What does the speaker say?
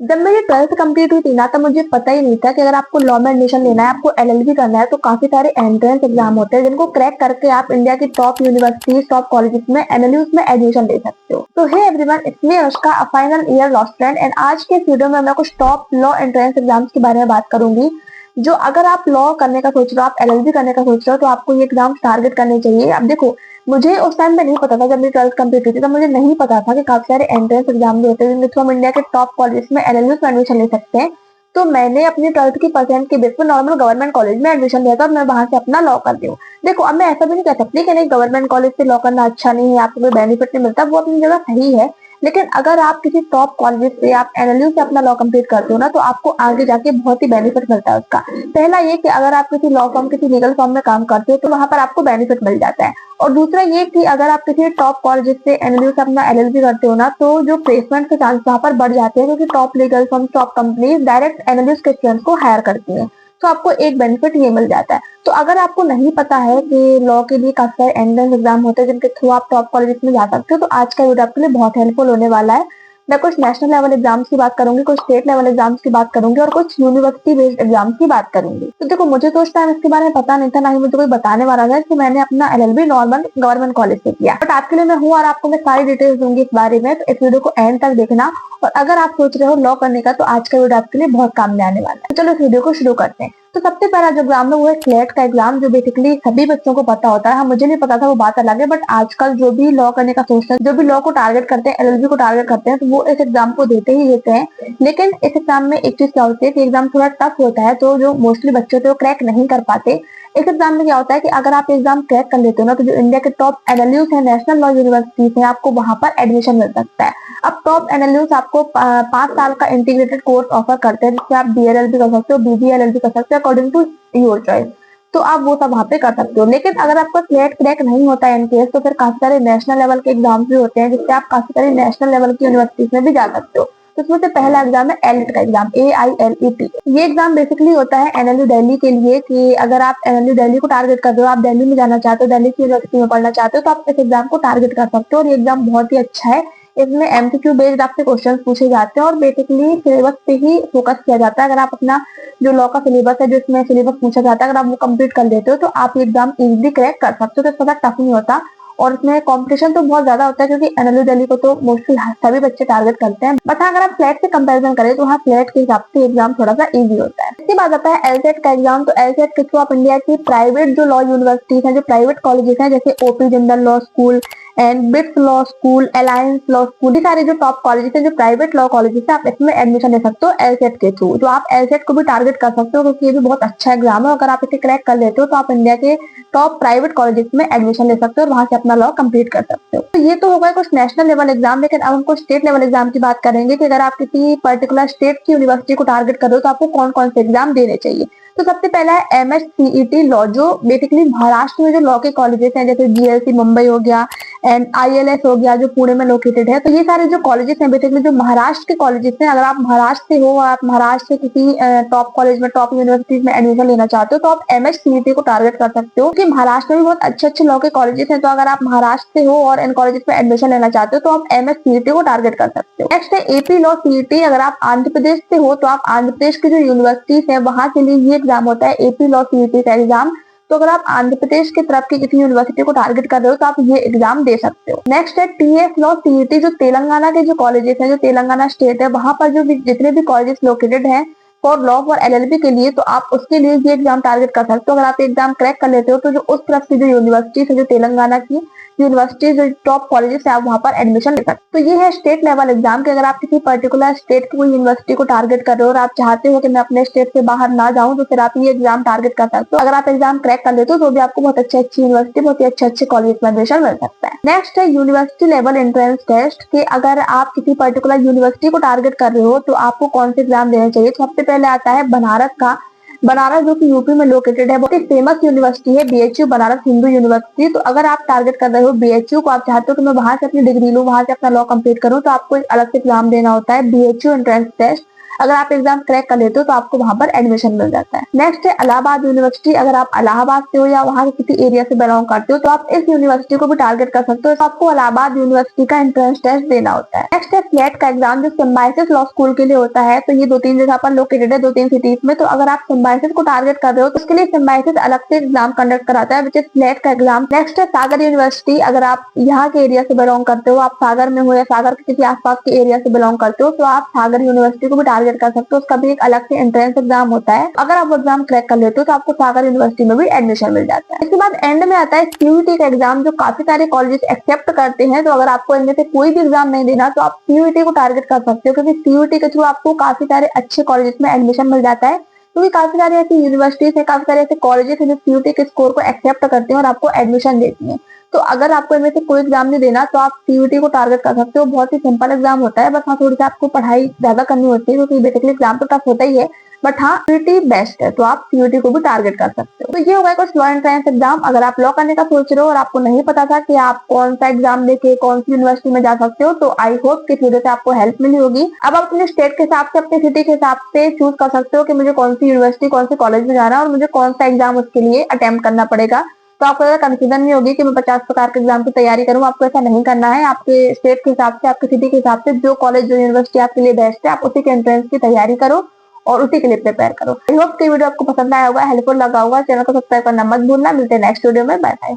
जब मेरी 12th complete हुई थी ना, तब मुझे पता ही नहीं था कि अगर आपको लॉ में एडमिशन लेना है, आपको एलएलबी करना है, तो काफी सारे एंट्रेंस एग्जाम होते हैं जिनको क्रैक करके आप इंडिया की टॉप यूनिवर्सिटीज, टॉप कॉलेजेस में, एनएलयूज में एडमिशन ले सकते हो। तो hey everyone, it's me Anushka, final year law student, and आज के इस वीडियो में मैं कुछ टॉप लॉ एंट्रेंस एग्जाम्स के बारे में बात करूंगी। जो अगर आप लॉ करने का सोच रहे हो, आप एलएलबी करने का सोच रहे हो, तो आपको ये एग्जाम टारगेट करने चाहिए। अब देखो, मुझे उस टाइम पे नहीं पता था, जब मेरी 12th कंप्लीट हुई थी, तब मुझे नहीं पता था कि काफी सारे एंट्रेंस एग्जाम भी होते हैं जिनके थ्रू हम इंडिया के टॉप कॉलेज में एलएलबी में एडमिशन ले सकते हैं। तो मैंने अपनी 12th की परसेंट के बेस पर नॉर्मल गवर्नमेंट कॉलेज में एडमिशन लिया था और मैं वहां से अपना लॉ कर दी हूँ। देखो, अब मैं ऐसा भी नहीं कह सकती कि नहीं, गवर्नमेंट कॉलेज से लॉ करना अच्छा नहीं है, आपको कोई बेनिफिट नहीं मिलता, वो अपनी जगह सही है। लेकिन अगर आप किसी टॉप कॉलेज से, आप एनएलयू से अपना लॉ कंप्लीट करते हो ना, तो आपको आगे जाके बहुत ही बेनिफिट मिलता है उसका। पहला ये कि अगर आप किसी लॉ फॉर्म, किसी लीगल फॉर्म में काम करते हो, तो वहां पर आपको बेनिफिट मिल जाता है। और दूसरा ये कि अगर आप किसी टॉप कॉलेज से, एनएलयू से अपना एलएलबी करते हो ना, तो जो प्लेसमेंट के चांस वहां पर बढ़ जाते हैं, क्योंकि top legal form, top companies direct NLU के स्टूडेंट्स को हायर करती है। तो आपको एक बेनिफिट ये मिल जाता है। तो अगर आपको नहीं पता है कि लॉ के लिए काफी सारे एंट्रेंस एग्जाम होते हैं जिनके थ्रू आप टॉप कॉलेज में जा सकते हो, तो आज का वीडियो आपके लिए बहुत हेल्पफुल होने वाला है। मैं कुछ नेशनल लेवल एग्जाम्स की बात करूंगी, कुछ स्टेट लेवल एग्जाम्स की बात करूंगी, और कुछ यूनिवर्सिटी बेस्ड एग्जाम्स की बात करूंगी। तो देखो, मुझे तो उस टाइम इसके बारे में पता नहीं था, ना ही मुझे कोई बताने वाला था कि मैंने अपना एलएलबी नॉर्मल गवर्नमेंट कॉलेज से किया। बट आपके लिए मैं हूँ और आपको मैं सारी डिटेल्स दूंगी इस बारे में, तो इस वीडियो को एंड तक देखना। और अगर आप सोच रहे हो लॉ करने का, तो आज का वीडियो आपके लिए बहुत काम में आने वाला है। तो चलो इस वीडियो को शुरू करते हैं। तो सबसे पहला जो एग्जाम है वो है स्लेट का एग्जाम, जो बेसिकली सभी बच्चों को पता होता है। हाँ, मुझे नहीं पता था, वो बात अलग है, बट आजकल जो भी लॉ करने का सोचते हैं, जो भी लॉ को टारगेट करते हैं, एलएलबी को टारगेट करते हैं, तो वो इस एग्जाम को देते ही देते हैं। लेकिन इस एग्जाम में एक चीज क्या होती है कि एग्जाम थोड़ा टफ होता है, तो जो मोस्टली बच्चे होते हैं वो क्रैक नहीं कर पाते। इस एग्जाम में क्या होता है कि अगर आप एग्जाम क्रैक कर लेते हो ना, तो जो इंडिया के टॉप एनएलयूज है, नेशनल लॉ यूनिवर्सिटीज है, आपको वहां पर एडमिशन मिल सकता है। अब टॉप एनएलयूज आपको 5 साल का इंटीग्रेटेड कोर्स ऑफर करते हैं, जिससे आप डीएलएल भी कर सकते हो, बीबीएलएल भी कर सकते हो, अकॉर्डिंग टू योर चॉइस। तो आप वो सब वहां पे कर सकते हो। लेकिन अगर आपका स्लेट क्रैक नहीं होता है इनकेस, तो फिर काफी सारे नेशनल लेवल के एग्जाम्स भी होते हैं, जिससे आप काफी सारे नेशनल लेवल की यूनिवर्सिटीज में भी जा सकते हो। तो इसमें से पहला एग्जाम है एलिट का एग्जाम, AILET। ये एग्जाम बेसिकली होता है एनएलयू दिल्ली के लिए, कि अगर आप एनएलयू दिल्ली को टारगेट कर रहे हो, आप दिल्ली में जाना चाहते हो, दिल्ली की यूनिवर्सिटी में पढ़ना चाहते हो, तो आप इस एग्जाम को टारगेट कर सकते हो। और ये एग्जाम बहुत ही अच्छा है। इसमें एमसीक्यू बेस्ड आपसे क्वेश्चन पूछे जाते हैं और बेसिकली सिलेबस पे ही फोकस किया जाता है। अगर आप अपना जो लॉ का सिलेबस है, जो इसमें सिलेबस पूछा जाता है, अगर आप वो कंप्लीट कर लेते हो, तो आप ये एग्जाम इजीली क्रैक कर सकते हो। तो थोड़ा टफ नहीं होता, और इसमें कंपटीशन तो बहुत ज्यादा होता है, क्योंकि एनएलयू दिल्ली को तो मोस्टली सभी बच्चे टारगेट करते हैं। बट अगर आप फ्लैट से कंपैरिजन करें, तो हाँ, फ्लैट के हिसाब से एग्जाम थोड़ा सा इजी होता है। इसके बाद आता है एलसेट का एग्जाम। तो एलसेट के थ्रू आप इंडिया की प्राइवेट जो लॉ यूनिवर्सिटीज हैं, जो प्राइवेट कॉलेजेस हैं, जैसे OP Jindal law school and bits law school, alliance law school, ये सारे जो टॉप कॉलेजेस हैं, जो प्राइवेट लॉ कॉलेजेस हैं, आप इसमें एडमिशन ले सकते हो एलसेट के थ्रू। तो आप एलसेट को भी टारगेट कर सकते हो, क्योंकि ये भी बहुत अच्छा एग्जाम है। अगर आप इसे क्रैक कर लेते हो, तो आप इंडिया के टॉप प्राइवेट कॉलेजेस में एडमिशन ले सकते हो और वहां से अपना लॉ कंप्लीट कर सकते हो। तो ये तो होगा कुछ नेशनल लेवल एग्जाम। लेकिन अब हम कुछ स्टेट लेवल एग्जाम की बात करेंगे, कि अगर आप किसी पर्टिकुलर स्टेट की यूनिवर्सिटी को टारगेट कर रहे हो, तो आपको कौन कौन से एग्जाम देने चाहिए। तो सबसे पहला है MSCET लॉ, जो बेसिकली महाराष्ट्र में जो लॉ के कॉलेजेस हैं, जैसे GLC मुंबई हो गया एंड ILS हो गया, जो पुणे में लोकेटेड है। तो ये सारे जो कॉलेजेस हैं, बेसिकली जो महाराष्ट्र के कॉलेजेस हैं, अगर आप महाराष्ट्र से हो, आप महाराष्ट्र से किसी टॉप कॉलेज में, टॉप यूनिवर्सिटीज में एडमिशन लेना चाहते हो, तो आप MSCET को टारगेट कर सकते हो, कि महाराष्ट्र में भी बहुत अच्छे अच्छे लॉ के कॉलेजेस हैं। तो अगर आप महाराष्ट्र से हो और इन कॉलेजेस में एडमिशन लेना चाहते हो, तो आप MSCET को टारगेट कर सकते हो। नेक्स्ट है AP लॉ CET। अगर आप आंध्र प्रदेश से हो, तो आप आंध्र प्रदेश की जो यूनिवर्सिटीज है, वहां के लिए ये एग्जाम होता है, AP लॉ CET का एग्जाम। तो अगर आप आंध्र प्रदेश की तरफ की किसी यूनिवर्सिटी को टारगेट कर रहे हो, तो आप ये एग्जाम दे सकते हो। नेक्स्ट है TS लॉ CET, जो तेलंगाना के जो कॉलेजेस हैं, जो तेलंगाना स्टेट है, वहां पर जो जितने भी कॉलेजेस लोकेटेड हैं फॉर लॉ फॉर एलएलबी के लिए, तो आप उसके लिए ये एग्जाम टारगेट कर सकते हो। अगर आप एग्जाम क्रैक कर लेते हो, तो जो उस तरफ की जो यूनिवर्सिटीज है, जो तेलंगाना की यूनिवर्सिटी, जो टॉप कॉलेजेस है, आप वहां पर एडमिशन ले सकते हो। तो ये है स्टेट लेवल एग्जाम, कि अगर आप किसी पर्टिकुलर स्टेट की कोई यूनिवर्सिटी को टारगेट कर रहे हो और आप चाहते हो कि मैं अपने स्टेट से बाहर ना जाऊं, तो फिर आप ये एग्जाम टारगेट कर सकते हो। अगर आप एग्जाम क्रैक कर लेते हो, तो भी आपको बहुत अच्छी यूनिवर्सिटी, बहुत ही अच्छे कॉलेज में एडमिशन मिल सकता है। नेक्स्ट है यूनिवर्सिटी लेवल एंट्रेंस टेस्ट, कि अगर आप किसी पर्टिकुलर यूनिवर्सिटी को टारगेट कर रहे हो, तो आपको कौन से एग्जाम देने चाहिए। तो सबसे पहले आता है बनारस का। बनारस जो कि यूपी में लोकेटेड है, बहुत ही फेमस यूनिवर्सिटी है, BHU बनारस हिंदू यूनिवर्सिटी। तो अगर आप टारगेट कर रहे हो BHU को, आप चाहते हो कि मैं वहां से अपनी डिग्री लूं, वहां से अपना लॉ कंप्लीट करूं, तो आपको एक अलग से एग्जाम देना होता है, BHU एंट्रेंस टेस्ट। अगर आप एग्जाम क्रैक कर लेते हो तो आपको वहां पर एडमिशन मिल जाता है। नेक्स्ट है इलाहाबाद यूनिवर्सिटी। अगर आप इलाहाबाद से हो या वहां के किसी एरिया से बिलोंग करते हो तो आप इस यूनिवर्सिटी को भी टारगेट कर सकते हो। तो आपको इलाहाबाद यूनिवर्सिटी का एंट्रेंस टेस्ट देना होता है। नेक्स्ट है स्लेट का एग्जाम, जो सिम्बायोसिस लॉ स्कूल के लिए होता है। तो ये 2-3 जगह पर लोकेटेड है, 2-3 सिटीज में। तो अगर आप सिम्बायोसिस को टारगेट कर रहे हो तो उसके लिए सिम्बायोसिस अलग से एग्जाम कंडक्ट कराता है, विच इज स्लेट का एग्जाम। नेक्स्ट है सागर यूनिवर्सिटी। अगर आप यहाँ के एरिया से बिलोंग करते हो, आप सागर में हो या सागर के किसी आसपास के एरिया से बिलोंग करते हो, तो आप सागर यूनिवर्सिटी को भी टारगेट कर सकते हो। उसका भी एक अलग से एंट्रेंस एग्जाम होता है। अगर आप एग्जाम क्रैक कर लेते हो तो आपको सागर यूनिवर्सिटी में भी एडमिशन मिल जाता है। इसके बाद एंड में आता है सीयूईटी का एग्जाम, जो काफी सारे कॉलेजेस एक्सेप्ट करते हैं। तो अगर आपको इनमें से कोई भी एग्जाम नहीं देना तो आप सीयूईटी को टारगेट कर सकते हो, क्योंकि सीयूईटी के थ्रू आपको काफी सारे अच्छे कॉलेजेस में एडमिशन मिल जाता है। क्योंकि काफी सारे ऐसी यूनिवर्सिटीज है, काफी सारे ऐसे कॉलेजेस हैं जो सीयूईटी के स्कोर को एक्सेप्ट करते हैं और आपको एडमिशन देती हैं। तो अगर आपको इनमें से कोई एग्जाम नहीं देना तो आप सीयूईटी को टारगेट कर सकते हो। बहुत ही सिंपल एग्जाम होता है, बस हाँ थोड़ी सी आपको पढ़ाई ज्यादा करनी होती है, क्योंकि बेसिकली एग्जाम तो टफ होता ही है। बट हाँ सीयूईटी बेस्ट है, तो आप सीयूईटी को भी टारगेट कर सकते हो। तो ये होगा कुछ लॉ एंट्रेंस एग्जाम। अगर आप लॉ करने का सोच रहे हो और आपको नहीं पता था कि आप कौन सा एग्जाम देके कौन सी यूनिवर्सिटी में जा सकते हो, तो आई होप कि इस वीडियो से आपको हेल्प मिली होगी। अब आप अपने स्टेट के हिसाब से, अपने सिटी के हिसाब से चूज कर सकते हो कि मुझे कौन सी यूनिवर्सिटी, कौन से कॉलेज में जाना है और मुझे कौन सा एग्जाम उसके लिए अटेम्प्ट करना पड़ेगा। तो आपको ज्यादा कंफ्यूजन नहीं होगी कि मैं 50 प्रकार के एग्जाम की तैयारी करूं। आपको ऐसा नहीं करना है। आपके स्टेट के हिसाब से, आपके सिटी के हिसाब से जो कॉलेज, जो यूनिवर्सिटी आपके लिए बेस्ट है, आप उसी के एंट्रेंस की तैयारी करो और उसी के लिए प्रिपेयर करो। आई होप कि वीडियो आपको पसंद आया होगा, हेल्पफुल लगा होगा। चैनल को सब्सक्राइब करना मत भूलना। मिलते हैं नेक्स्ट वीडियो में। Bye bye.